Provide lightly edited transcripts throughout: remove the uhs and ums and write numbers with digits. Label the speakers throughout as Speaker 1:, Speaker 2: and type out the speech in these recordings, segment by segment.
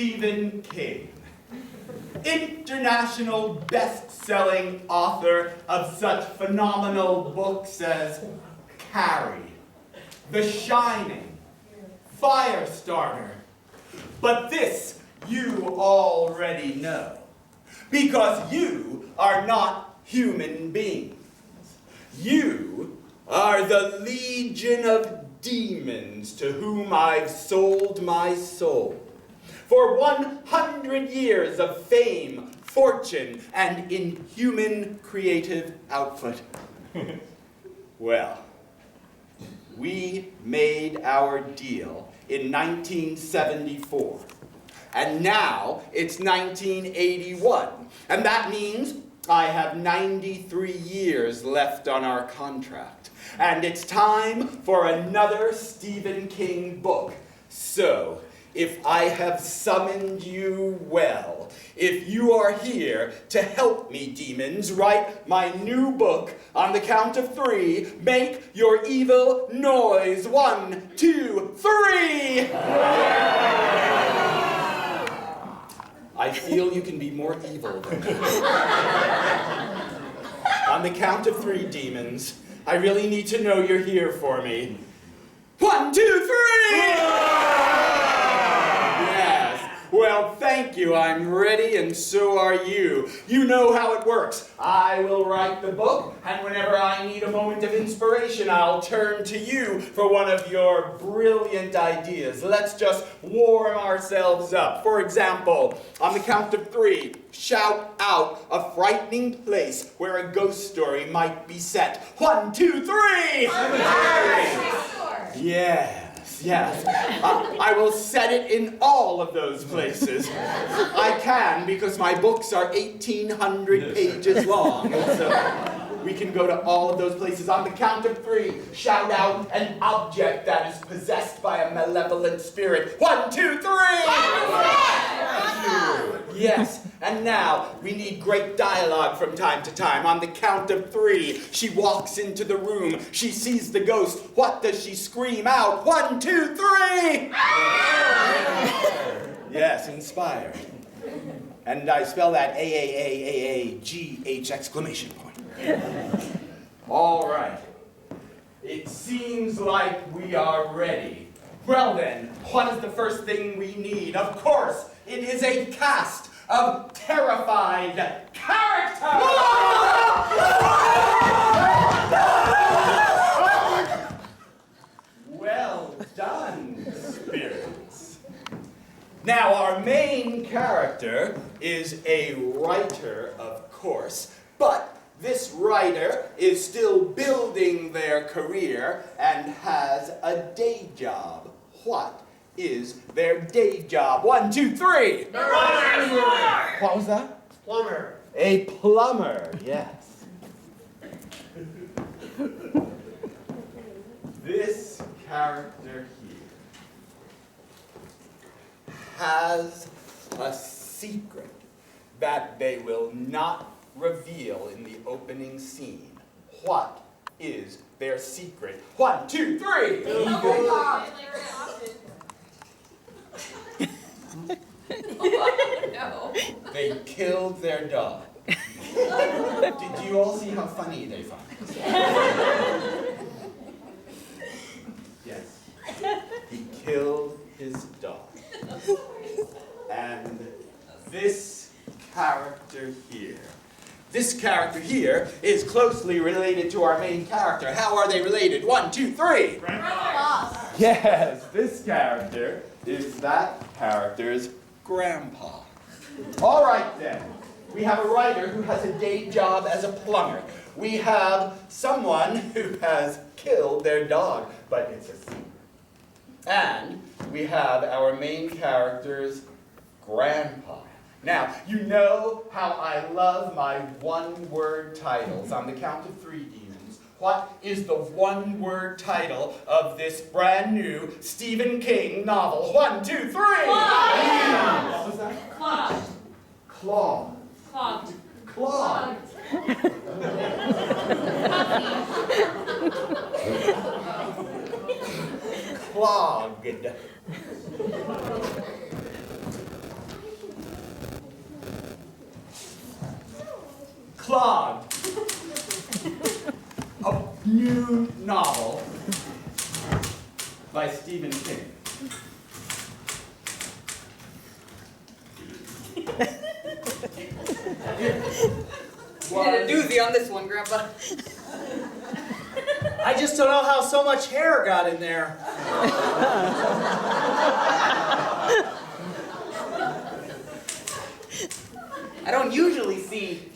Speaker 1: Stephen King, international best-selling author of such phenomenal books as Carrie, The Shining, Firestarter. But this you already know, because you are not human beings. You are the legion of demons to whom I've sold my soul. For 100 years of fame, fortune, and inhuman creative output. Well, we made our deal in 1974. And now it's 1981. And that means I have 93 years left on our contract. And it's time for another Stephen King book. So, if I have summoned you well, if you are here to help me, demons, write my new book, on the count of 3, make your evil noise. 1, 2, 3! I feel you can be more evil than me. On the count of 3, demons, I really need to know you're here for me. 1, 2, 3! Yes. Well, thank you. I'm ready, and so are you. You know how it works. I will write the book, and whenever I need a moment of inspiration, I'll turn to you for one of your brilliant ideas. Let's just warm ourselves up. For example, on the count of 3, shout out a frightening place where a ghost story might be set. 1, 2, 3! Yes. I will set it in all of those places. I can because my books are 1,800 pages long. So we can go to all of those places. On the count of 3, shout out an object that is possessed by a malevolent spirit. 1, 2, 3! Yes, and now we need great dialogue from time to time. On the count of 3, she walks into the room. She sees the ghost. What does she scream out? 1, 2, 3! Yes, inspired. And I spell that A-A-A-A-A-G-H exclamation point. All right. It seems like we are ready. Well then, what is the first thing we need? Of course, it is a cast of terrified characters! Well done, spirits. Now, our main character is a writer, of course, but this writer is still building their career and has a day job. What is their day job? 1, 2, 3!
Speaker 2: Plumber!
Speaker 1: What was that?
Speaker 2: Plumber.
Speaker 1: A plumber, yes. This character here has a secret that they will not reveal in the opening scene. What is their secret? 1, 2, 3!
Speaker 3: No.
Speaker 1: They killed their dog. Did you all see how funny they find it? Yes. He killed his dog. And this character here is closely related to our main character. How are they related? 1, 2, 3! Yes, this character is that character's grandpa. All right then. We have a writer who has a day job as a plumber. We have someone who has killed their dog, but it's a secret. And we have our main character's grandpa. Now, you know how I love my one-word titles. On the count of 3, demons, what is the one-word title of this brand new Stephen King novel? 1, 2, 3!
Speaker 3: Clogged.
Speaker 1: What was that?
Speaker 3: Clogged.
Speaker 1: Claw.
Speaker 3: Clogged.
Speaker 1: Claw. Clogged. Clogged, a new novel by Stephen King.
Speaker 3: You did a doozy on this one, Grandpa.
Speaker 2: I just don't know how so much hair got in there.
Speaker 3: I don't usually see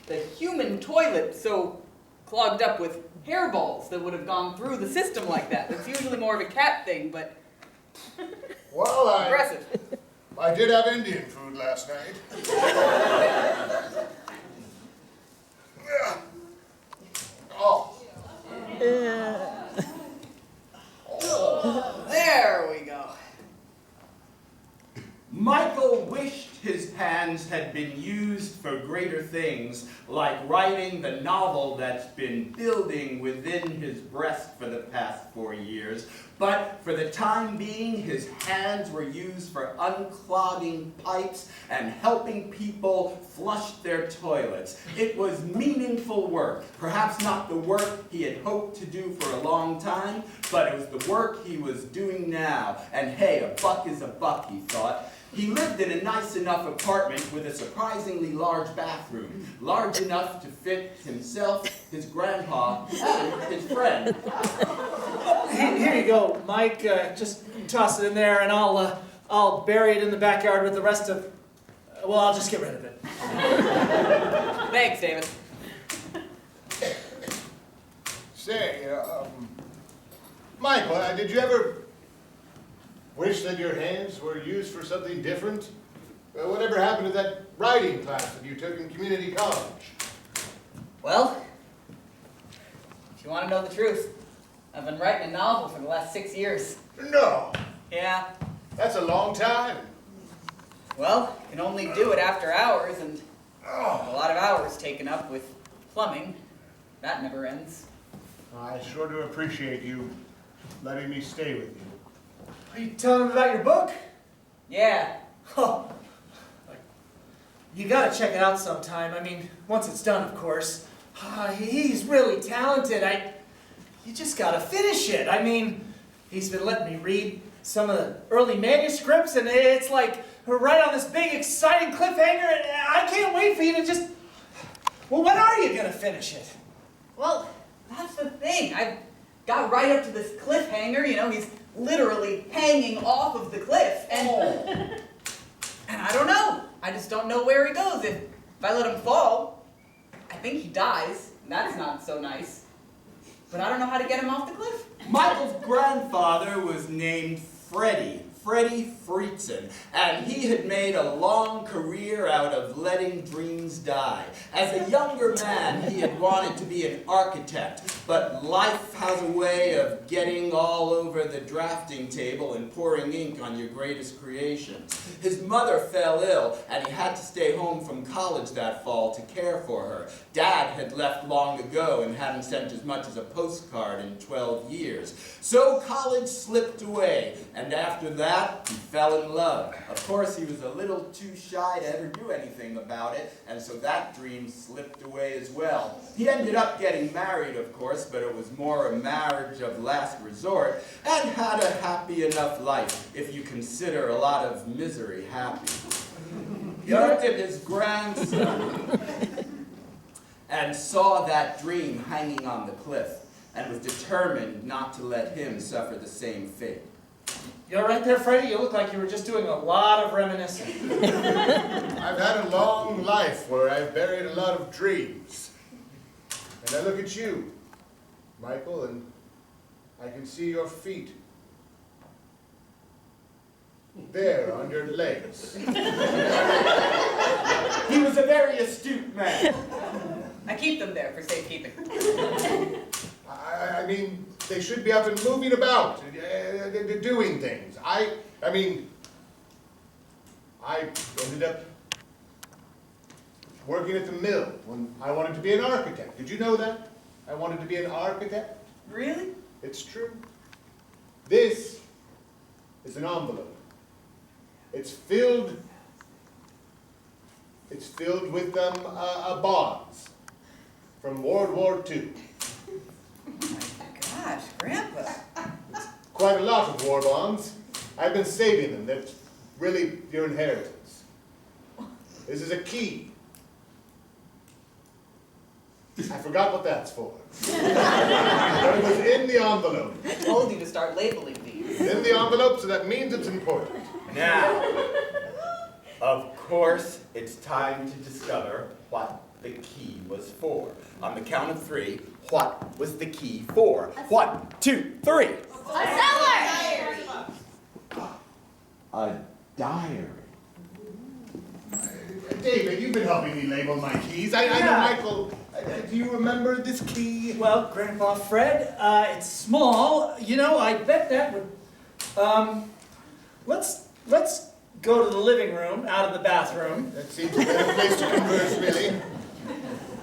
Speaker 3: the human toilet so clogged up with hairballs that would have gone through the system like that. It's usually more of a cat thing, but
Speaker 4: Well,
Speaker 3: impressive.
Speaker 4: I did have Indian food last night. Oh.
Speaker 3: There we go.
Speaker 1: Michael wished his hands had been used for greater things, like writing the novel that's been building within his breast for the past 4 years. But for the time being, his hands were used for unclogging pipes and helping people flush their toilets. It was meaningful work. Perhaps not the work he had hoped to do for a long time, but it was the work he was doing now. And hey, a buck is a buck, he thought. He lived in a nice enough apartment with a surprisingly large bathroom, large enough to fit himself, his grandpa, and his friend.
Speaker 2: Here you go, Mike. Just toss it in there, and I'll bury it in the backyard with the rest of. Well, I'll just get rid of it.
Speaker 3: Thanks, David.
Speaker 4: Say, Michael, did you ever wish that your hands were used for something different? Whatever happened to that writing class that you took in community college?
Speaker 3: Well, if you want to know the truth, I've been writing a novel for the last 6 years.
Speaker 4: No.
Speaker 3: Yeah.
Speaker 4: That's a long time.
Speaker 3: Well, you can only do it after hours, and a lot of hours taken up with plumbing. That never ends.
Speaker 4: I sure do appreciate you letting me stay with you.
Speaker 2: Are you telling him about your book?
Speaker 3: Yeah.
Speaker 2: Oh, you gotta check it out sometime. I mean, once it's done, of course. He's really talented. You just gotta finish it. I mean, he's been letting me read some of the early manuscripts, and it's like right on this big, exciting cliffhanger, and I can't wait for you to just. Well, when are you gonna finish it?
Speaker 3: Well, that's the thing. I got right up to this cliffhanger. You know, he's literally hanging off of the cliff, and and I don't know. I just don't know where he goes. If I let him fall, I think he dies. And that's not so nice. But I don't know how to get him off the cliff.
Speaker 1: Michael's grandfather was named Freddie Fritzen, and he had made a long career out of letting dreams die. As a younger man, he had wanted to be an architect, but life has a way of getting all over the drafting table and pouring ink on your greatest creations. His mother fell ill, and he had to stay home from college that fall to care for her. Dad had left long ago and hadn't sent as much as a postcard in 12 years. So college slipped away, and after that, he fell in love. Of course, he was a little too shy to ever do anything about it, and so that dream slipped away as well. He ended up getting married, of course, but it was more a marriage of last resort, and had a happy enough life, if you consider a lot of misery happy. He looked at his grandson and saw that dream hanging on the cliff, and was determined not to let him suffer the same fate.
Speaker 2: You all right there, Freddie? You look like you were just doing a lot of reminiscing.
Speaker 4: I've had a long life where I've buried a lot of dreams. And I look at you, Michael, and I can see your feet. There, on your legs.
Speaker 1: He was a very astute man.
Speaker 3: I keep them there for safekeeping.
Speaker 4: I mean, they should be up and moving about, doing things. I mean, I ended up working at the mill when I wanted to be an architect. Did you know that? I wanted to be an architect.
Speaker 3: Really?
Speaker 4: It's true. This is an envelope. It's filled with bonds. from World War II.
Speaker 3: Gosh, Grandpa.
Speaker 4: Quite a lot of war bonds. I've been saving them. That's really your inheritance. This is a key. I forgot what that's for. But it was in the envelope.
Speaker 3: I told you to start labeling these.
Speaker 4: In the envelope, so that means it's important.
Speaker 1: Now, of course, it's time to discover what the key was for. On the count of 3, what was the key for? 1, 2, 3.
Speaker 5: A cellar!
Speaker 1: A diary.
Speaker 4: David, you've been helping me label my keys. I know, Michael. Do you remember this key?
Speaker 2: Well, Grandpa Fred, it's small. You know, I bet that would... Let's go to the living room, out of the bathroom.
Speaker 4: That seems a better place to converse, really.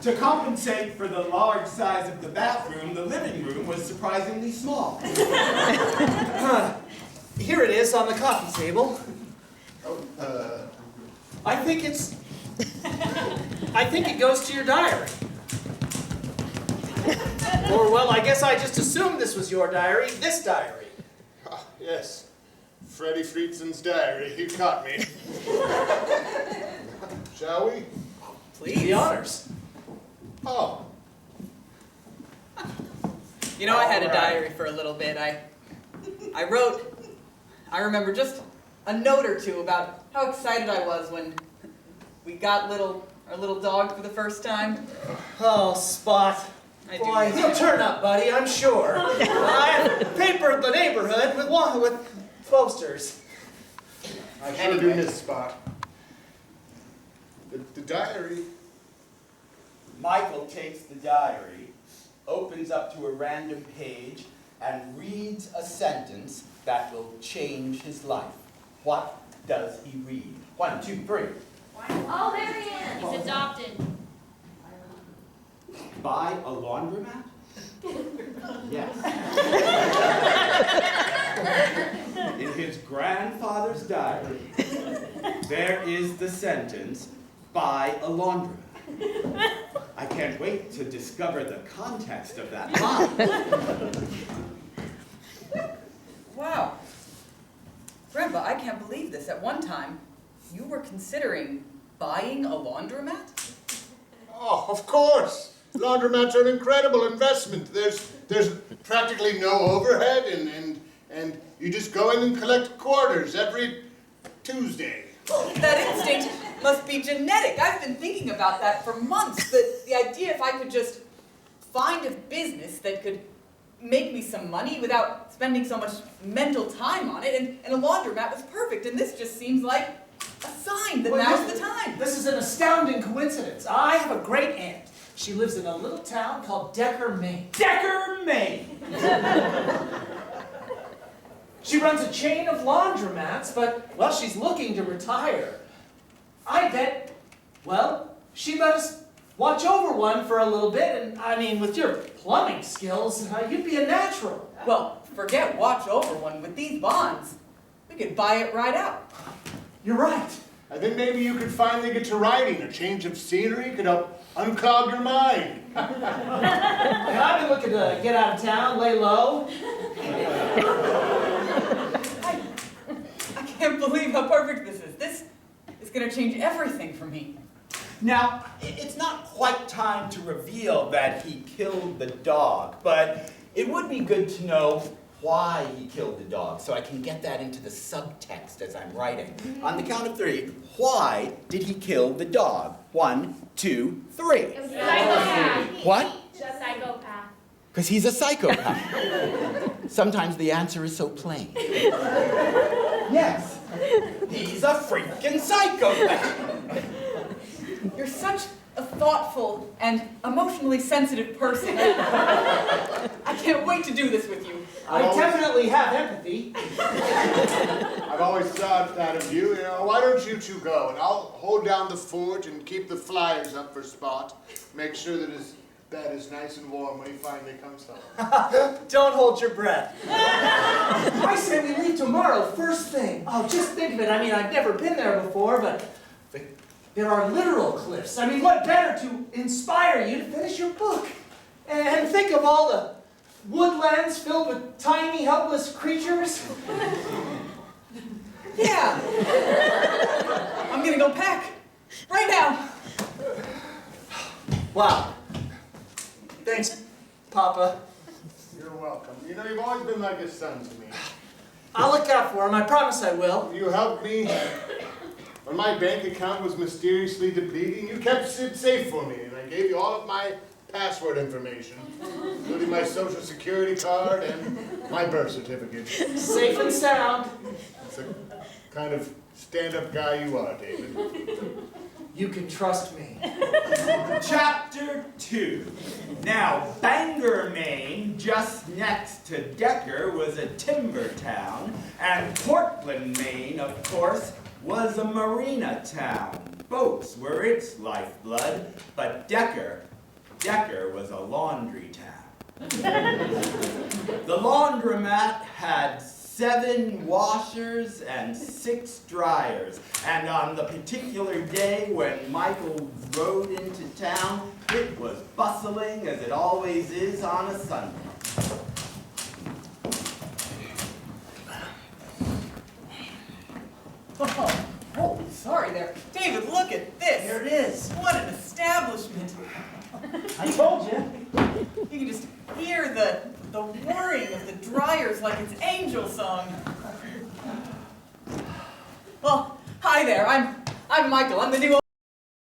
Speaker 1: To compensate for the large size of the bathroom, the living room was surprisingly small.
Speaker 2: Here it is on the coffee table.
Speaker 4: Oh,
Speaker 2: I think it goes to your diary. Or, well, I guess I just assumed this was your diary, this diary.
Speaker 4: yes. Freddie Friedson's diary. You caught me. Shall we?
Speaker 3: Please.
Speaker 2: The honors.
Speaker 4: Oh.
Speaker 3: You know, I had a
Speaker 1: All right.
Speaker 3: diary for a little bit. I wrote, I remember just a note or two about how excited I was when we got our little dog for the first time.
Speaker 2: Oh, Spot.
Speaker 3: I do.
Speaker 2: Boy, he'll turn up, buddy, I'm sure. I've papered the neighborhood with posters.
Speaker 4: I sure do miss Spot. The diary.
Speaker 1: Michael takes the diary, opens up to a random page, and reads a sentence that will change his life. What does he read? 1, 2, 3.
Speaker 5: Oh, there he is. He's adopted.
Speaker 1: Buy a laundromat? Yes. In his grandfather's diary, there is the sentence, buy a laundromat. I can't wait to discover the context of that line.
Speaker 3: Wow. Grandpa, I can't believe this. At one time, you were considering buying a laundromat?
Speaker 4: Oh, of course. Laundromats are an incredible investment. There's practically no overhead, and you just go in and collect quarters every Tuesday.
Speaker 3: That instinct must be genetic. I've been thinking about that for months. The idea if I could just find a business that could make me some money without spending so much mental time on it, and a laundromat was perfect. And this just seems like a sign that now's the time.
Speaker 2: This is an astounding coincidence. I have a great aunt. She lives in a little town called Decker, Maine.
Speaker 1: Decker, Maine!
Speaker 2: She runs a chain of laundromats, but, well, she's looking to retire. I bet, well, she'd let us watch over one for a little bit, and, I mean, with your plumbing skills, you'd be a natural.
Speaker 3: Well, forget watch over one. With these bonds, we could buy it right out.
Speaker 2: You're right.
Speaker 4: I think maybe you could finally get to writing. A change of scenery could help unclog your mind.
Speaker 2: I've been looking to get out of town, lay low.
Speaker 3: I can't believe how perfect this is. This is going to change everything for me.
Speaker 1: Now, it's not quite time to reveal that he killed the dog, but it would be good to know why he killed the dog, so I can get that into the subtext as I'm writing. On the count of 3, why did he kill the dog? 1, 2, 3.
Speaker 5: It was a psychopath.
Speaker 1: What?
Speaker 5: A psychopath.
Speaker 1: Because he's a psychopath. Sometimes the answer is so plain. Yes, he's a freaking psychopath.
Speaker 3: You're such a thoughtful and emotionally sensitive person. I can't wait to do this with you.
Speaker 2: I definitely have empathy.
Speaker 4: I've always thought that of you. You know, why don't you two go, and I'll hold down the forge and keep the flyers up for Spot. Make sure that his bed is nice and warm when he finally comes home.
Speaker 2: Don't hold your breath. I say we leave tomorrow, first thing. Oh, just think of it. I mean, I've never been there before, but there are literal cliffs. I mean, what better to inspire you to finish your book? And think of all the woodlands filled with tiny, helpless creatures.
Speaker 3: Yeah. I'm gonna go pack. Right now.
Speaker 2: Wow. Thanks, Papa.
Speaker 4: You're welcome. You know, you've always been like a son to me.
Speaker 2: I'll look out for him. I promise I will.
Speaker 4: You helped me when my bank account was mysteriously depleting. You kept it safe for me, and I gave you all of my password information, including my social security card and my birth certificate.
Speaker 2: Safe and sound.
Speaker 4: That's the kind of stand-up guy you are, David.
Speaker 2: You can trust me.
Speaker 1: Chapter 2. Now, Bangor, Maine, just next to Decker, was a timber town, and Portland, Maine, of course, was a marina town. Boats were its lifeblood, but Decker was a laundry town. The laundromat had 7 washers and 6 dryers, and on the particular day when Michael rode into town, it was bustling as it always is on a Sunday.
Speaker 3: Oh, sorry there. David, look at this.
Speaker 2: There it is.
Speaker 3: What an establishment.
Speaker 2: I told you.
Speaker 3: You can just hear the whirring of the dryers like it's angel song. Well, hi there. I'm Michael. I'm the new